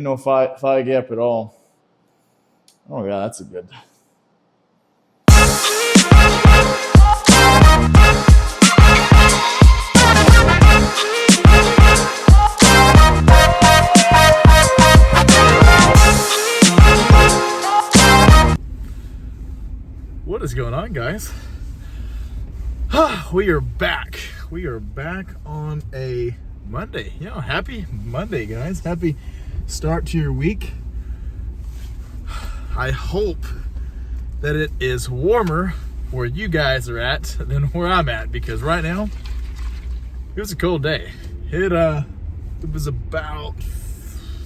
thigh gap at all. Oh yeah, that's a good. What is going on, guys? We are back. We are back on a Monday. Happy Monday, guys. Happy start to your week. I hope that it is warmer where you guys are at than where I'm at, because right now it was a cold day. It was about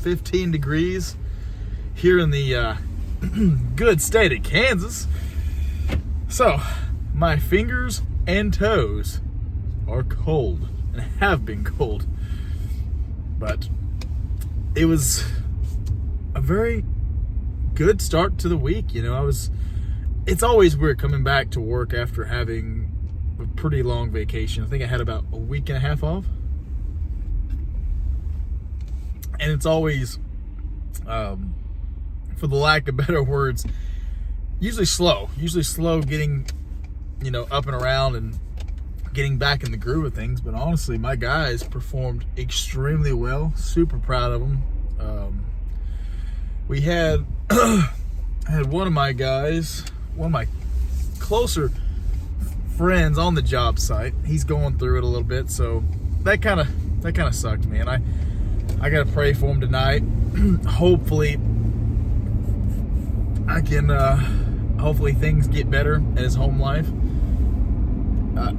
15 degrees here in the good state of Kansas. So my fingers and toes are cold and have been cold, but it was a very good start to the week. It's always weird coming back to work after having a pretty long vacation. I think I had about a week and a half off, and it's always, for the lack of better words, usually slow getting up and around and getting back in the groove of things. But honestly, my guys performed extremely well. Super proud of them. We had I had one of my guys, one of my closer friends on the job site. He's going through it a little bit, so that kind of sucked, man. I gotta pray for him tonight. Hopefully I can hopefully things get better in his home life. It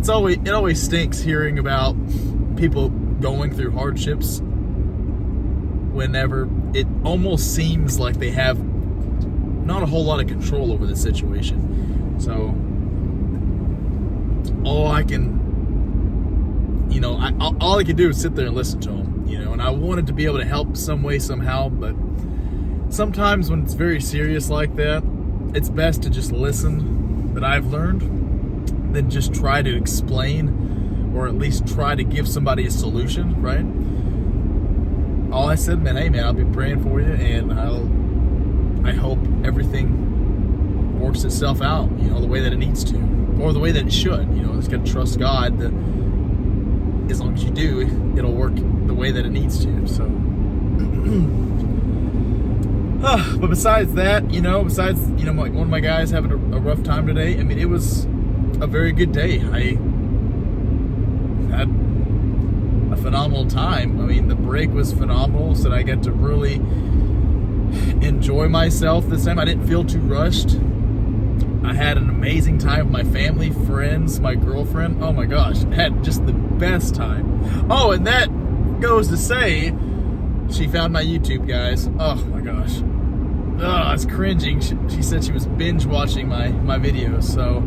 always stinks hearing about people going through hardships whenever it almost seems like they have not a whole lot of control over the situation. So all I can do is sit there and listen to them, and I wanted to be able to help some way, somehow, but sometimes when it's very serious like that, it's best to just listen, that I've learned, than just try to explain or at least try to give somebody a solution, right? All I said, hey man, I'll be praying for you, and I hope everything works itself out, the way that it needs to, or the way that it should. Just gotta trust God that as long as you do, it'll work the way that it needs to. So but besides that, one of my guys having a rough time today, it was a very good day. I had a phenomenal time. The break was phenomenal, so that I got to really enjoy myself this time. I didn't feel too rushed. I had an amazing time with my family, friends, my girlfriend. Oh my gosh, I had just the best time. Oh, and that goes to say, she found my YouTube, guys. Oh my gosh. Oh, I was cringing. She said she was binge watching my videos, so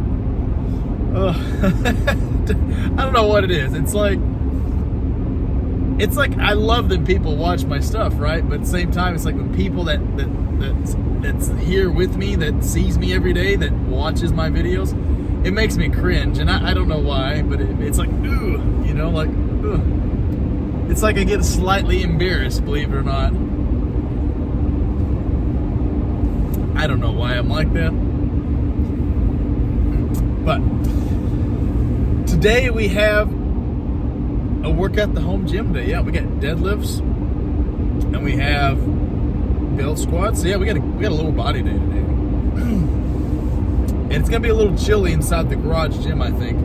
I don't know what it is. It's like I love that people watch my stuff, right? But at the same time, it's like when people that's here with me, that sees me every day, that watches my videos, it makes me cringe, and I don't know why, but it's like, ooh, ugh. It's like I get slightly embarrassed, believe it or not. I don't know why I'm like that. But today we have a workout at the home gym day. Yeah, we got deadlifts and we have belt squats. Yeah, we got a lower body day today. And it's gonna be a little chilly inside the garage gym, I think.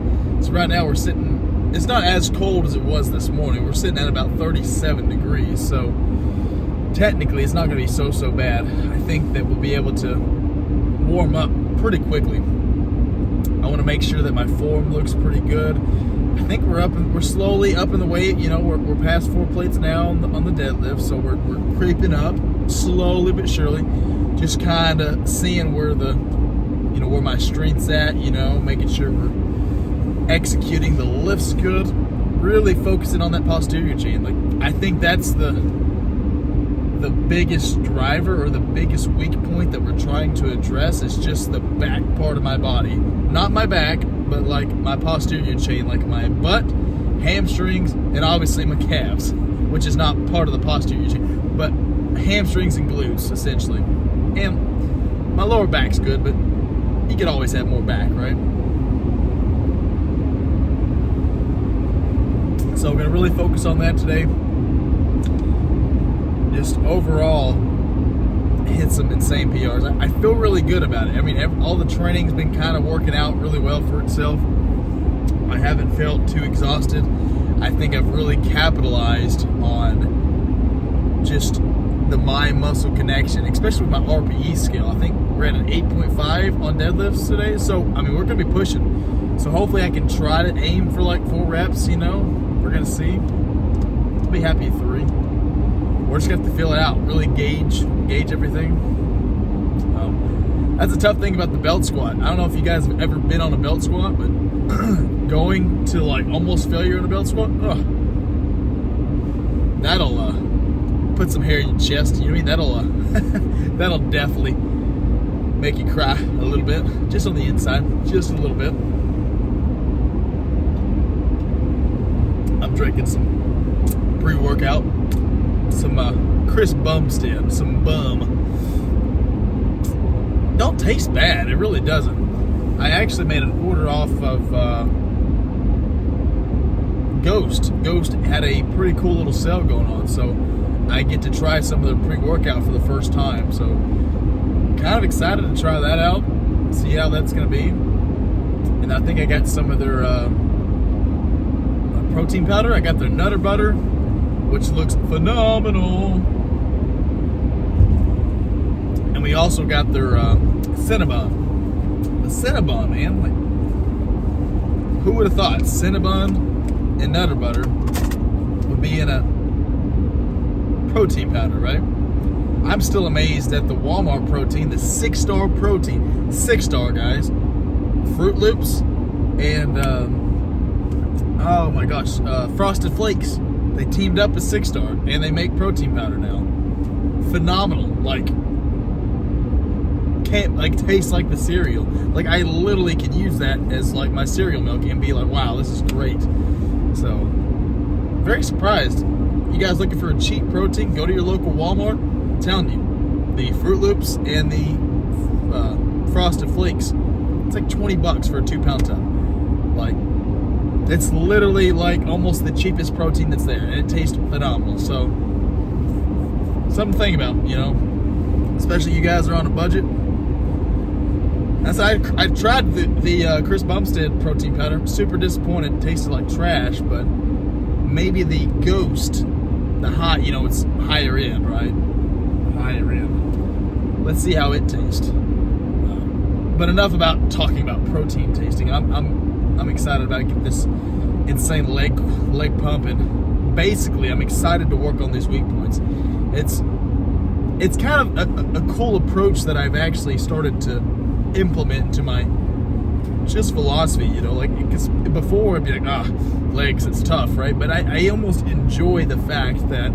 So right now we're sitting, it's not as cold as it was this morning. We're sitting at about 37 degrees. So technically it's not gonna be so bad. I think that we'll be able to warm up pretty quickly. I want to make sure that my form looks pretty good. I think we're slowly up in the weight. We're past 4 plates now on the deadlift, so we're creeping up slowly but surely. Just kind of seeing where where my strength's at. Making sure we're executing the lifts good. Really focusing on that posterior chain. I think that's the biggest driver, or the biggest weak point that we're trying to address, is just the back part of my body. Not my back, but my posterior chain, my butt, hamstrings, and obviously my calves, which is not part of the posterior chain. but hamstrings and glutes essentially. And my lower back's good, but you could always have more back, right? So I'm gonna really focus on that today. Just overall hit some insane PRs. I feel really good about it. I mean, all the training's been kind of working out really well for itself. I haven't felt too exhausted. I think I've really capitalized on just the mind-muscle connection, especially with my RPE scale. I think we're at an 8.5 on deadlifts today. So, I mean, we're going to be pushing. So hopefully I can try to aim for like 4 reps, you know. We're going to see. I'll be happy at 3. We're just going to have to feel it out, really gauge everything. That's a tough thing about the belt squat. I don't know if you guys have ever been on a belt squat, but going to like almost failure in a belt squat, that'll put some hair in your chest. You know what I mean? That'll definitely make you cry a little bit, just on the inside, just a little bit. I'm drinking some pre-workout, some Chris Bumstead, some bum. Don't taste bad, it really doesn't. I actually made an order off of Ghost. Ghost had a pretty cool little sale going on, so I get to try some of their pre-workout for the first time. So kind of excited to try that out, see how that's going to be. And I think I got some of their protein powder. I got their Nutter Butter, which looks phenomenal. And we also got their Cinnabon. The Cinnabon, man. Like, who would have thought Cinnabon and Nutter Butter would be in a protein powder, right? I'm still amazed at the Walmart protein, the 6-star protein. 6-star, guys. Fruit Loops and, oh my gosh, Frosted Flakes. They teamed up with 6-star and they make protein powder now. Phenomenal. Like, can't like taste like the cereal. Like, I literally can use that as like my cereal milk and be like, wow, this is great. So, very surprised. You guys looking for a cheap protein? Go to your local Walmart. I'm telling you, the Fruit Loops and the Frosted Flakes, it's like $20 for a 2-pound tub. Like, it's literally like almost the cheapest protein that's there, and it tastes phenomenal. So, something to think about, you know, especially you guys are on a budget. That's I tried the Chris Bumstead protein powder. Super disappointed. Tasted like trash, but maybe the Ghost, the high, you know, it's higher end, right? Higher end. Let's see how it tastes. But enough about talking about protein tasting. I'm excited about getting this insane leg pumping. Basically, I'm excited to work on these weak points. It's kind of a cool approach that I've actually started to implement into my just philosophy, you know, like, because before I'd be like, legs, it's tough, right? But I almost enjoy the fact that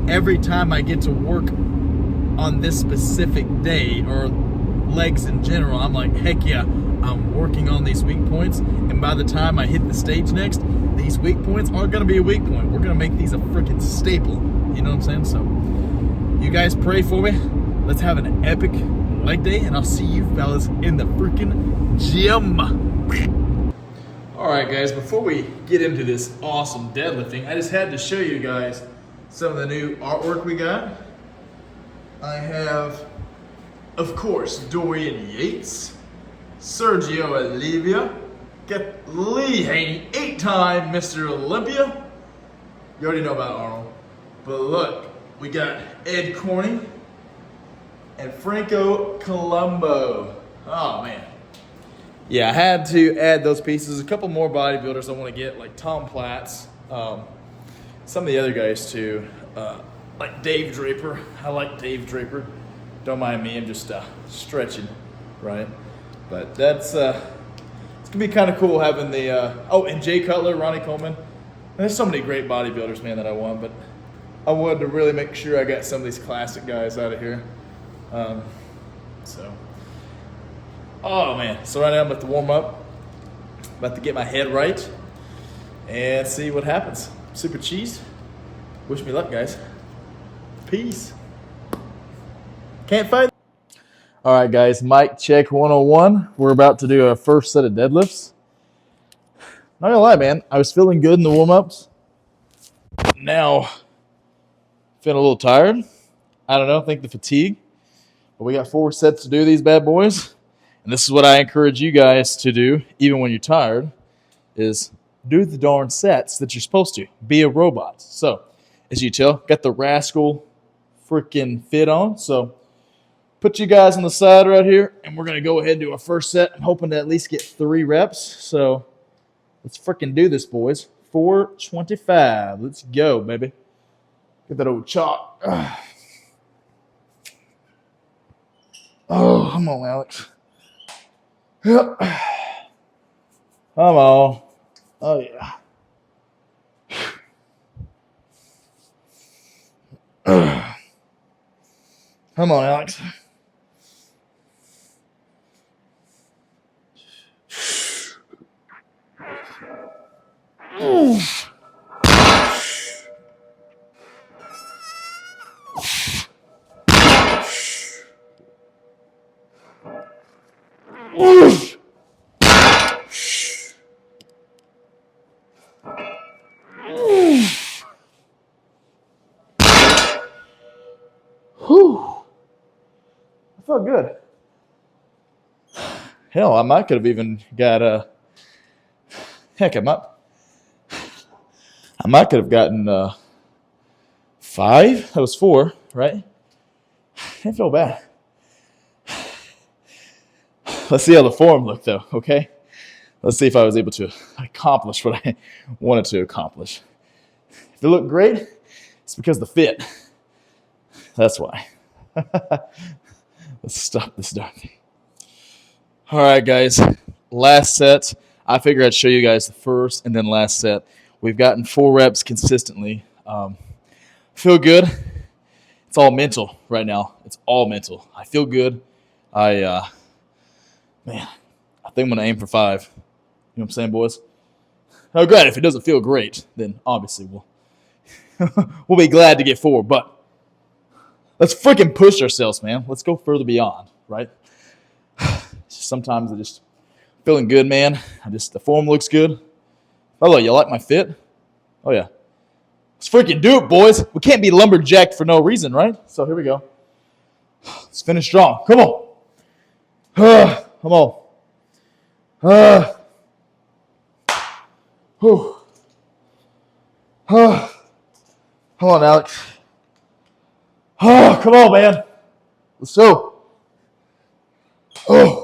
every time I get to work on this specific day, or legs in general, I'm like, heck yeah, I'm working on these weak points, and by the time I hit the stage next, these weak points aren't going to be a weak point. We're going to make these a freaking staple, you know what I'm saying? So you guys pray for me. Let's have an epic leg day, and I'll see you fellas in the freaking gym. All right, guys, before we get into this awesome deadlifting, I just had to show you guys some of the new artwork we got. I have, of course, Dorian Yates, Sergio Olivia, got Lee Haney, 8-time Mr. Olympia. You already know about Arnold. But look, we got Ed Corney and Franco Colombo. Oh, man. Yeah, I had to add those pieces. A couple more bodybuilders I want to get, like Tom Platz. Some of the other guys, too. Like Dave Draper. I like Dave Draper. Don't mind me, I'm just stretching, right? But that's, it's going to be kind of cool having the, and Jay Cutler, Ronnie Coleman. There's so many great bodybuilders, man, that I want, but I wanted to really make sure I got some of these classic guys out of here. Oh man, so right now I'm about to warm up, about to get my head right, and see what happens. Super cheese. Wish me luck, guys. Peace. Can't fight. All right, guys. Mic check 101. We're about to do our first set of deadlifts. Not gonna lie, man. I was feeling good in the warm-ups. Now, feeling a little tired. I don't know. I think the fatigue. But we got 4 sets to do these bad boys. And this is what I encourage you guys to do, even when you're tired, is do the darn sets that you're supposed to. Be a robot. So, as you tell, got the Rascal freaking fit on. So, put you guys on the side right here, and we're going to go ahead and do our first set. I'm hoping to at least get 3 reps. So, let's freaking do this, boys. 425. Let's go, baby. Get that old chalk. Oh, come on, Alex. Yep. Come on. Oh, yeah. Come on, Alex. Oof. Oof. Whew. I felt good. Hell, I might could have even got a. Heck, I might could have gotten 5. That was 4, right? Didn't feel bad. Let's see how the form looked, though. Okay. Let's see if I was able to accomplish what I wanted to accomplish. If it looked great, it's because the fit. That's why. Let's stop this darn thing. All right, guys. Last set. I figured I'd show you guys the first and then last set. We've gotten 4 reps consistently. Feel good. It's all mental right now. It's all mental. I feel good. Man, I think I'm going to aim for 5. You know what I'm saying, boys? Oh, great. If it doesn't feel great, then obviously we'll be glad to get 4. But let's freaking push ourselves, man. Let's go further beyond, right? Sometimes I just feeling good, man. The form looks good. Hello, you like my fit? Oh, yeah. Let's freaking do it, boys. We can't be lumberjacked for no reason, right? So here we go. Let's finish strong. Come on. Come on. Come on, Alex. Come on, man. Let's go. Oh.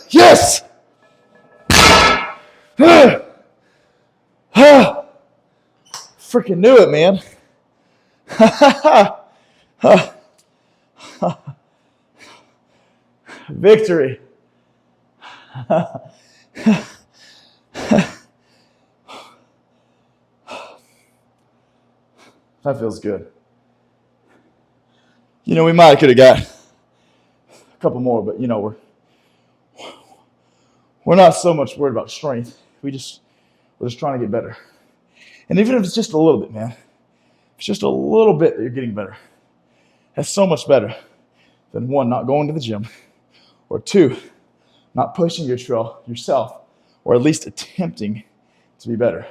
Yes! Freaking knew it, man. Victory. That feels good. You know, we might could have got a couple more, but you know, we're not so much worried about strength. We're just trying to get better. And even if it's just a little bit, man, if it's just a little bit that you're getting better, that's so much better than 1, not going to the gym, or 2, not pushing yourself, or at least attempting to be better.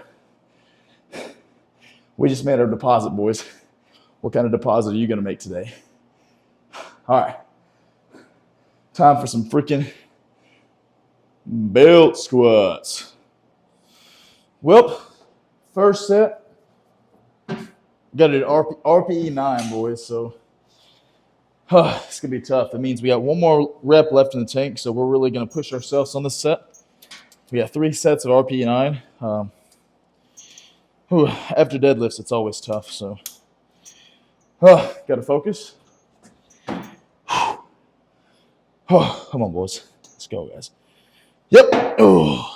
We just made our deposit, boys. What kind of deposit are you going to make today? All right. Time for some freaking belt squats. Well, first set. Got it RPE 9, boys. So It's going to be tough. That means we got one more rep left in the tank, so we're really going to push ourselves on this set. We got 3 sets of RPE 9. After deadlifts, it's always tough, so got to focus. Come on, boys. Let's go, guys. Yep. Oh.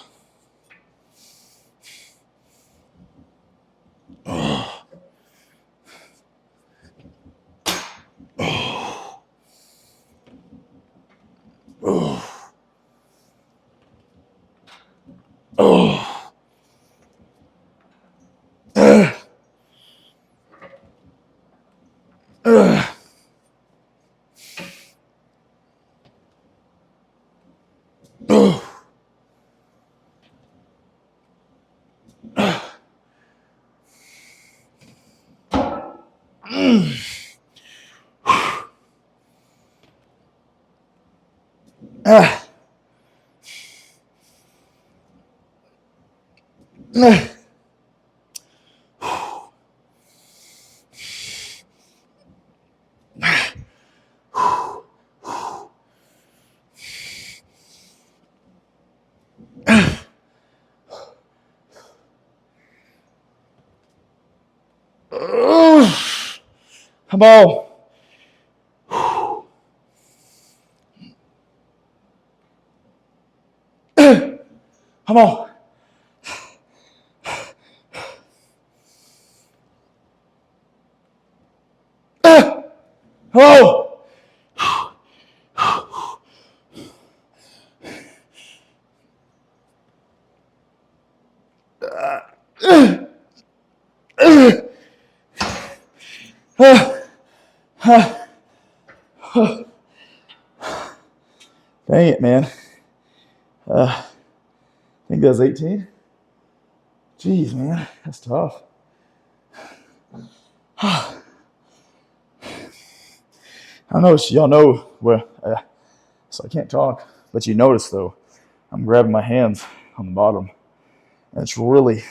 Come on. Come on. Oh. Dang it, man. I think that was 18. Jeez, man, that's tough. I don't know if y'all know where, so I can't talk, but you notice though, I'm grabbing my hands on the bottom, and it's really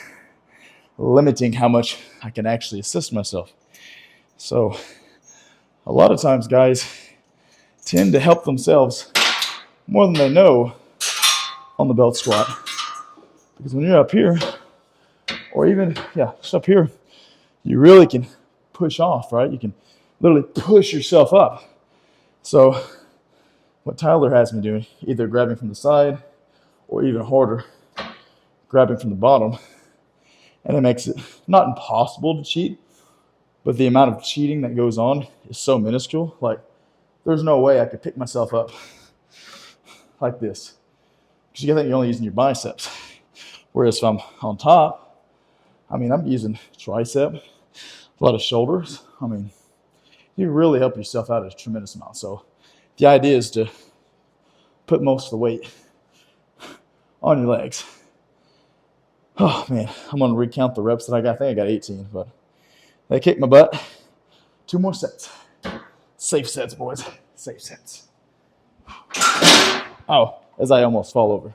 limiting how much I can actually assist myself. So a lot of times guys tend to help themselves more than they know on the belt squat. Because when you're up here, or even, just up here, you really can push off, right? You can literally push yourself up. So what Tyler has me doing, either grabbing from the side or even harder, grabbing from the bottom. And it makes it not impossible to cheat, but the amount of cheating that goes on is so minuscule. Like, there's no way I could pick myself up like this. Because you think you're only using your biceps. Whereas if I'm on top, I'm using tricep, a lot of shoulders. You really help yourself out a tremendous amount. So the idea is to put most of the weight on your legs. Oh, man, I'm going to recount the reps that I got. I think I got 18, but they kicked my butt. 2 more sets. Safe sets, boys. Safe sets. Oh, as I almost fall over.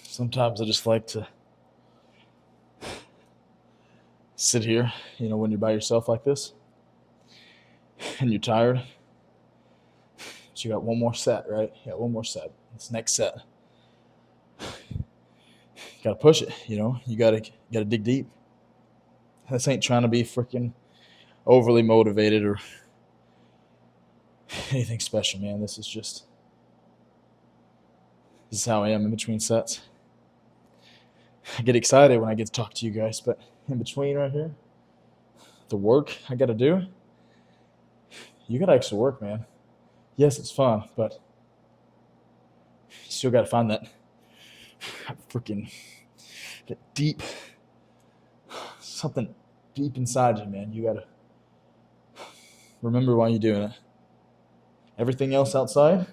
Sometimes I just like to sit here, when you're by yourself like this and you're tired. But you got one more set, right? You got one more set. This next set. You got to push it, You got to dig deep. This ain't trying to be freaking overly motivated or anything special, man. This is how I am in between sets. I get excited when I get to talk to you guys, but in between right here, the work I got to do, you got to actually work, man. Yes, it's fun, but you still got to find that freaking deep, something deep inside you, man. You got to remember why you're doing it. Everything else outside,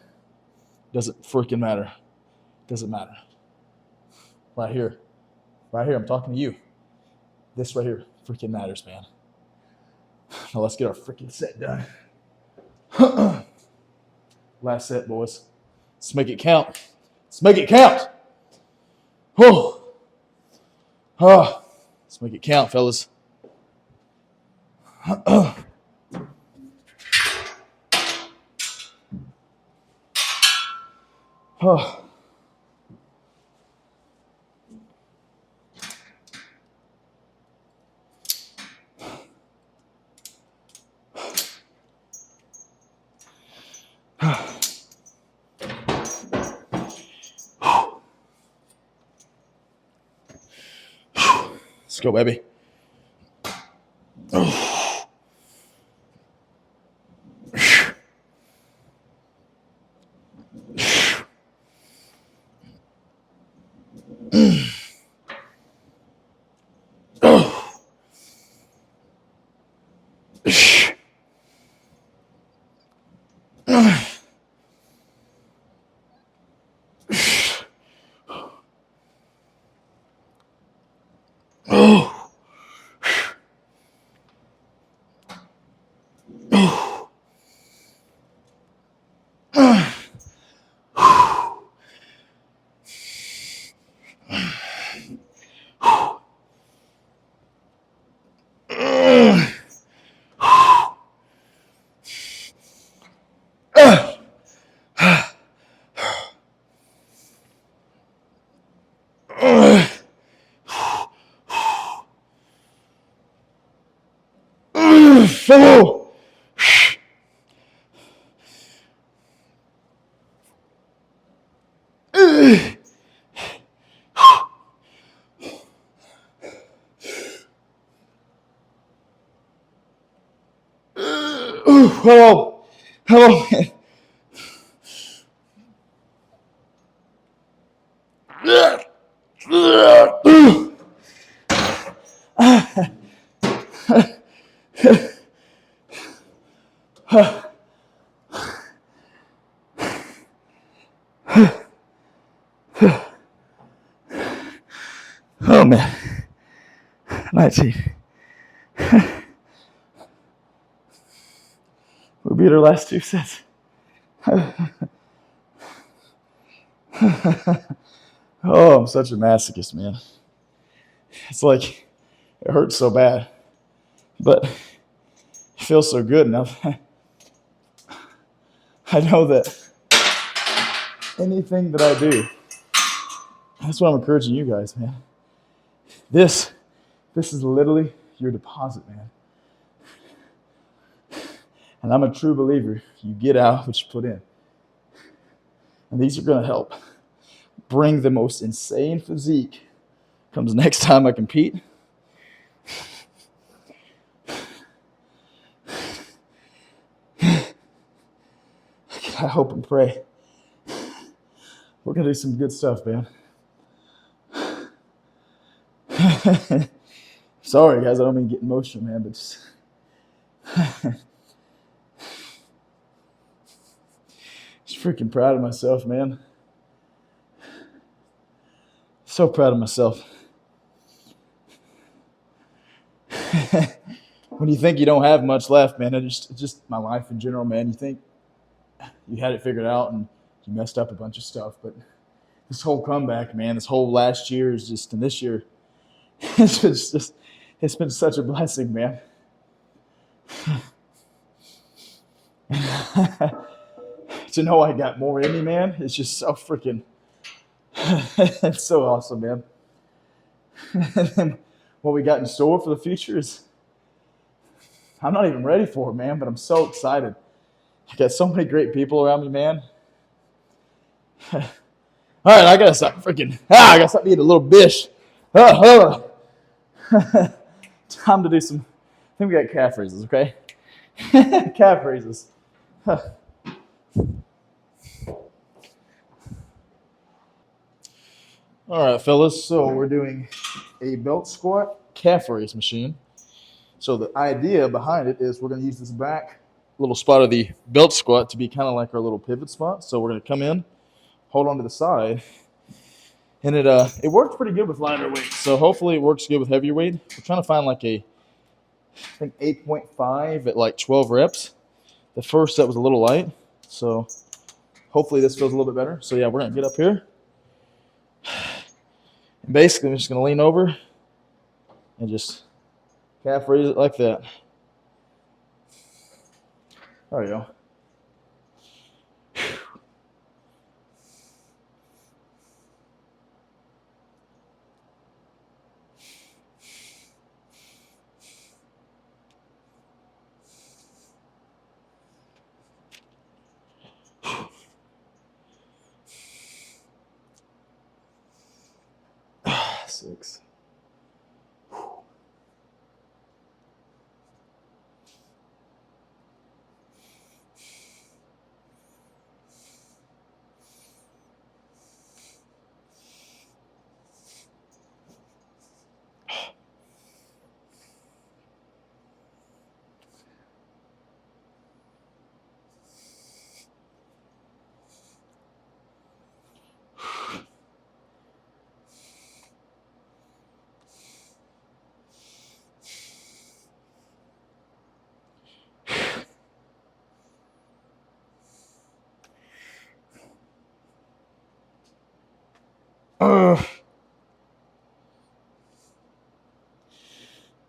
Doesn't freaking matter. Doesn't matter. Right here. Right here. I'm talking to you. This right here freaking matters, man. Now let's get our freaking set done. Last set, boys. Let's make it count. Let's make it count. Oh. Let's make it count, fellas. Oh. Let's go, baby. Oh. Hello. Hello. Oh man. 19. We beat our last two sets. Oh, I'm such a masochist, man. It's like, it hurts so bad, but it feels so good now. I know that anything that I do, that's what I'm encouraging you guys, man. This is literally your deposit, man. And I'm a true believer. You get out what you put in. And these are going to help bring the most insane physique comes next time I compete. I hope and pray. We're going to do some good stuff, man. Sorry, guys. I don't mean to get emotional, man, but just... just freaking proud of myself, man. So proud of myself. When you think you don't have much left, man, it's just my life in general, man. You think you had it figured out and you messed up a bunch of stuff, but this whole comeback, man, this whole last year is just, and this year, it's been such a blessing, man. To know I got more in me, man, it's just so freaking, it's so awesome, man. And then what we got in store for the future is, I'm not even ready for it, man, but I'm so excited. I got so many great people around me, man. All right, I gotta stop freaking, I gotta stop being a little bish. Time to do some, I think we got calf raises, okay? Calf raises. All right, fellas, so we're doing a belt squat calf raise machine. So the idea behind it is we're going to use this back little spot of the belt squat to be kind of like our little pivot spot. So we're going to come in, hold on to the side. And it worked pretty good with lighter weight. So hopefully it works good with heavier weight. We're trying to find like I think 8.5 at like 12 reps. The first set was a little light. So hopefully this feels a little bit better. So yeah, we're going to get up here. And basically I'm just going to lean over and just calf raise it like that. There we go. Six.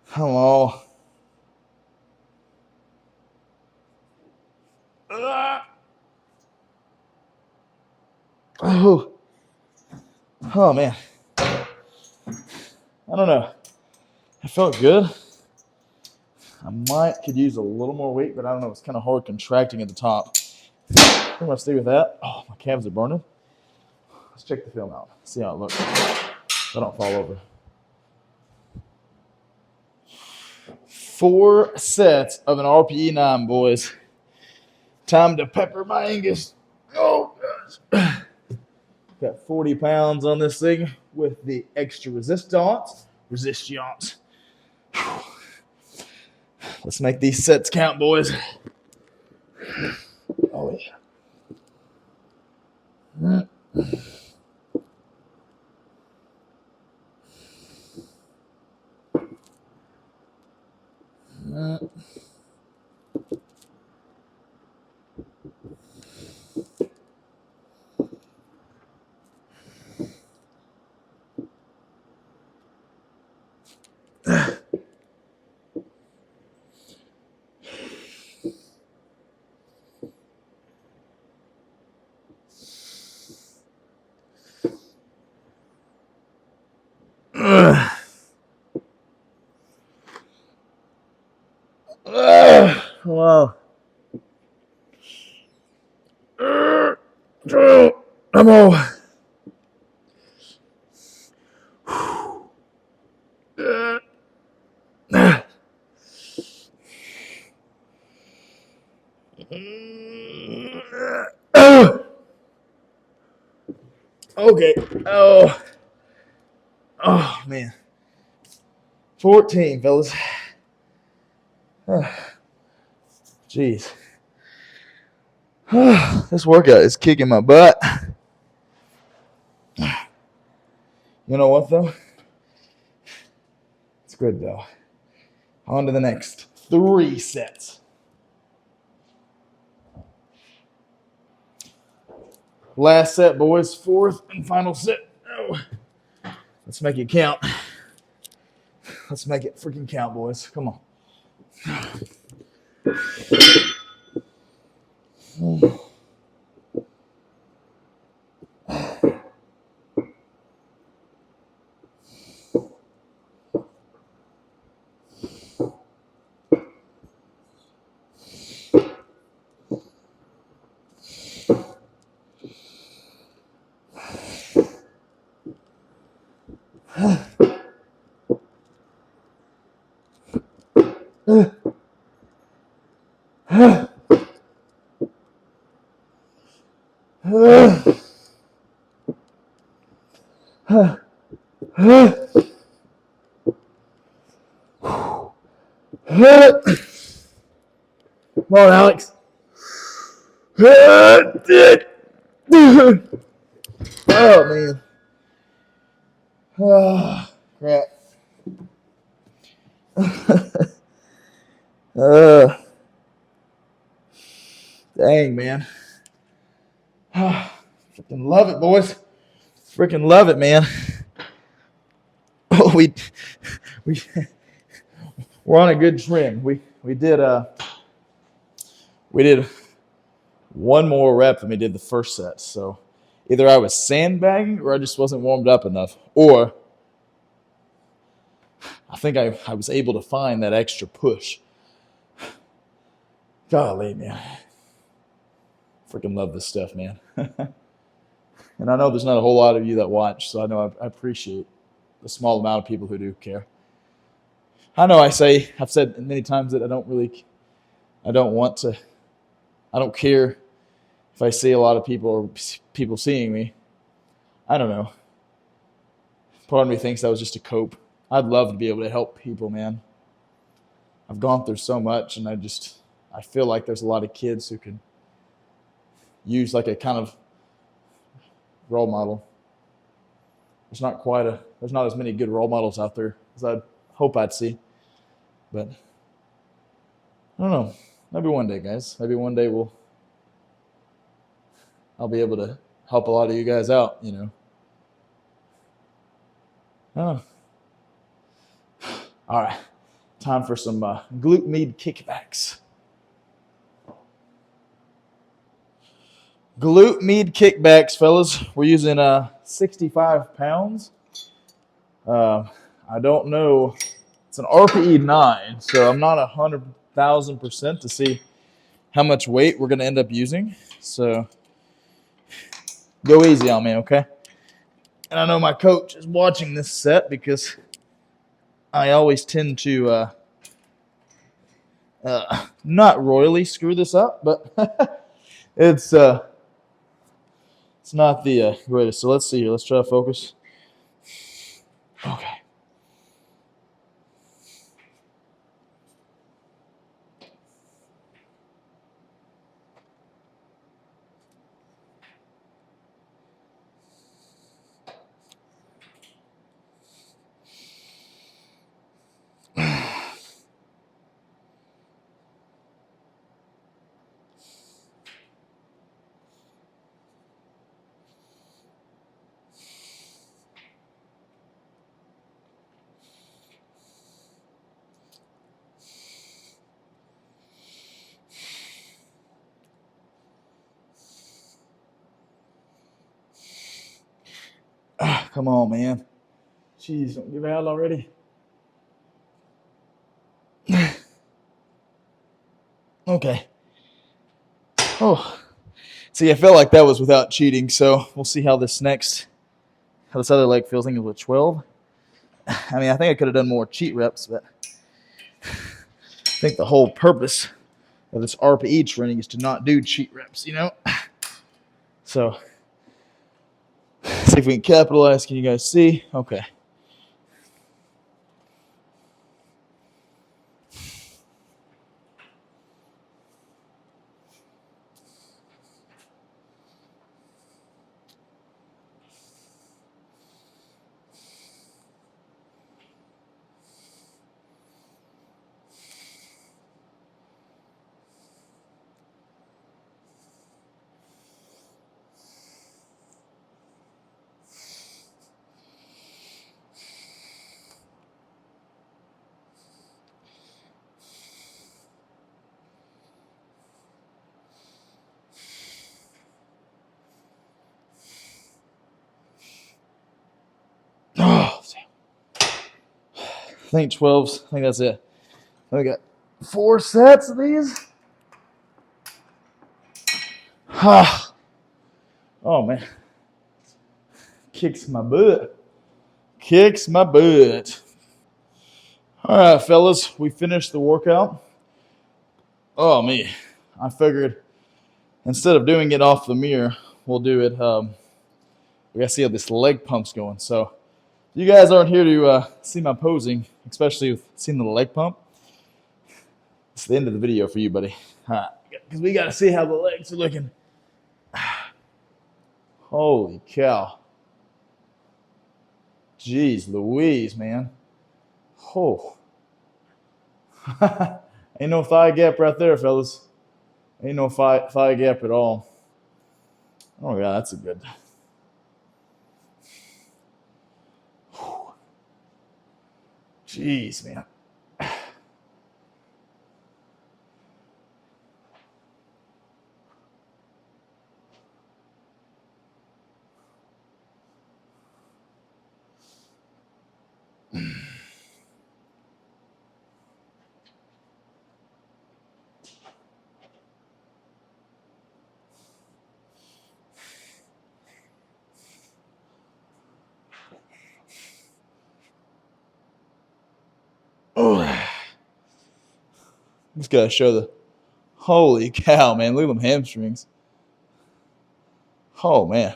Hello. Oh. Oh man. I don't know. I felt good. I could use a little more weight, but I don't know. It's kind of hard contracting at the top. I'm gonna stay with that. Oh, my calves are burning. Let's check the film out. See how it looks. So I don't fall over. 4 sets of an RPE 9, boys. Time to pepper my Angus. Oh, gosh. Got 40 pounds on this thing with the extra resistance. Let's make these sets count, boys. Oh, yeah. Wow. I'm all. Okay. Oh man. 14, fellas. Jeez. This workout is kicking my butt. You know what, though? It's good, though. On to the next 3 sets. Last set, boys. 4th and final set. Oh. Let's make it count. Let's make it freaking count, boys. Come on. Come on, Alex. Oh, man. Oh, crap. uh, Dang, man. Freaking love it, boys. Freaking love it, man. Oh, we we're on a good trend. We did one more rep than we did the first set. So either I was sandbagging or I just wasn't warmed up enough, or I think I was able to find that extra push. Golly, man. Freaking love this stuff, man. And I know there's not a whole lot of you that watch, so I know I appreciate the small amount of people who do care. I know I've said many times that I don't care if I see a lot of people or people seeing me. I don't know. Part of me thinks that was just a cope. I'd love to be able to help people, man. I've gone through so much, and I feel like there's a lot of kids who can use like a kind of role model. There's not as many good role models out there as I'd hope I'd see. But I don't know. Maybe one day, guys. Maybe one day I'll be able to help a lot of you guys out, I don't know. All right. Time for some glute med kickbacks. Glute med kickbacks, fellas. We're using 65 pounds. I don't know. It's an RPE 9, so I'm not 100,000% to see how much weight we're going to end up using. So go easy on me, okay? And I know my coach is watching this set because I always tend to not royally screw this up, but it's not the greatest. So let's see here. Let's try to focus. Okay. Come on, man. Jeez, don't give out already. Okay. Oh. See, I felt like that was without cheating, so we'll see how this other leg feels. I think it was 12. I mean, I think I could have done more cheat reps, but I think the whole purpose of this RPE training is to not do cheat reps, So, see if we can capitalize. Can you guys see? Okay. Oh, I think 12s. I think that's it. We got 4 sets of these. Oh, man. Kicks my butt. All right, fellas. We finished the workout. Oh, me. I figured instead of doing it off the mirror, we'll do it. We got to see how this leg pump's going. So you guys aren't here to see my posing, especially with seeing the leg pump. It's the end of the video for you, buddy. Because we got to see how the legs are looking. Holy cow. Jeez Louise, man. Oh. Ain't no thigh gap right there, fellas. Ain't no thigh gap at all. Oh, yeah, that's a good. Jeez, man. Oh. Just gotta show the. Holy cow, man. Look at them hamstrings. Oh, man.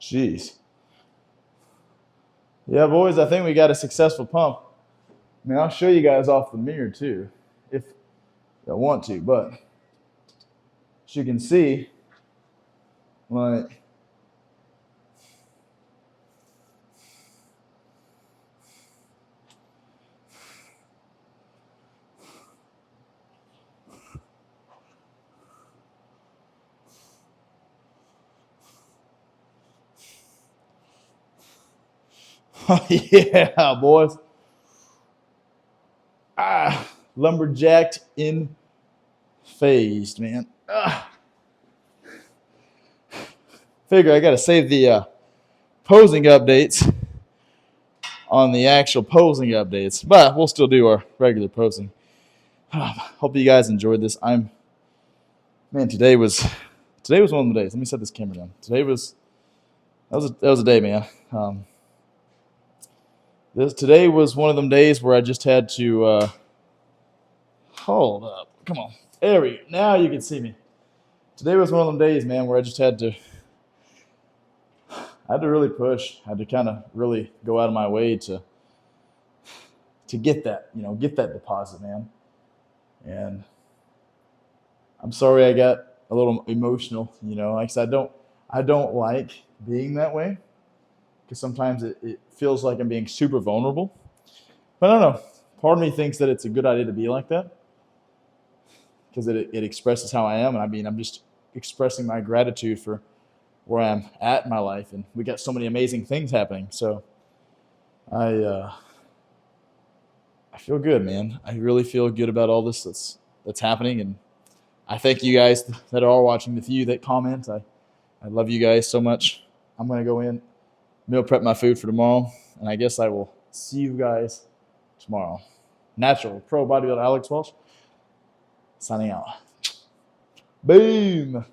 Jeez. Yeah, boys, I think we got a successful pump. I mean, I'll show you guys off the mirror too, if I want to, but as you can see, like, yeah, boys. Lumberjacked in phased, man. Figure I gotta save the posing updates on the actual posing updates, but we'll still do our regular posing. Hope you guys enjoyed this. Man, today was one of the days. Let me set this camera down. That was a day, man. Today was one of them days where I just had to hold up. Come on, there we go. Now you can see me. Today was one of them days, man, where I just had to really push. I had to kind of really go out of my way to get that, get that deposit, man. And I'm sorry I got a little emotional, like I said, I don't like being that way because sometimes it feels like I'm being super vulnerable. But I don't know. Part of me thinks that it's a good idea to be like that because it expresses how I am. And I mean, I'm just expressing my gratitude for where I'm at in my life. And we got so many amazing things happening. So I feel good, man. I really feel good about all this that's happening. And I thank you guys that are watching, the few that comment. I love you guys so much. I'm going to go in, meal prep my food for tomorrow, and I guess I will see you guys tomorrow. Natural Pro Bodybuilder Alex Walsh, signing out. Boom.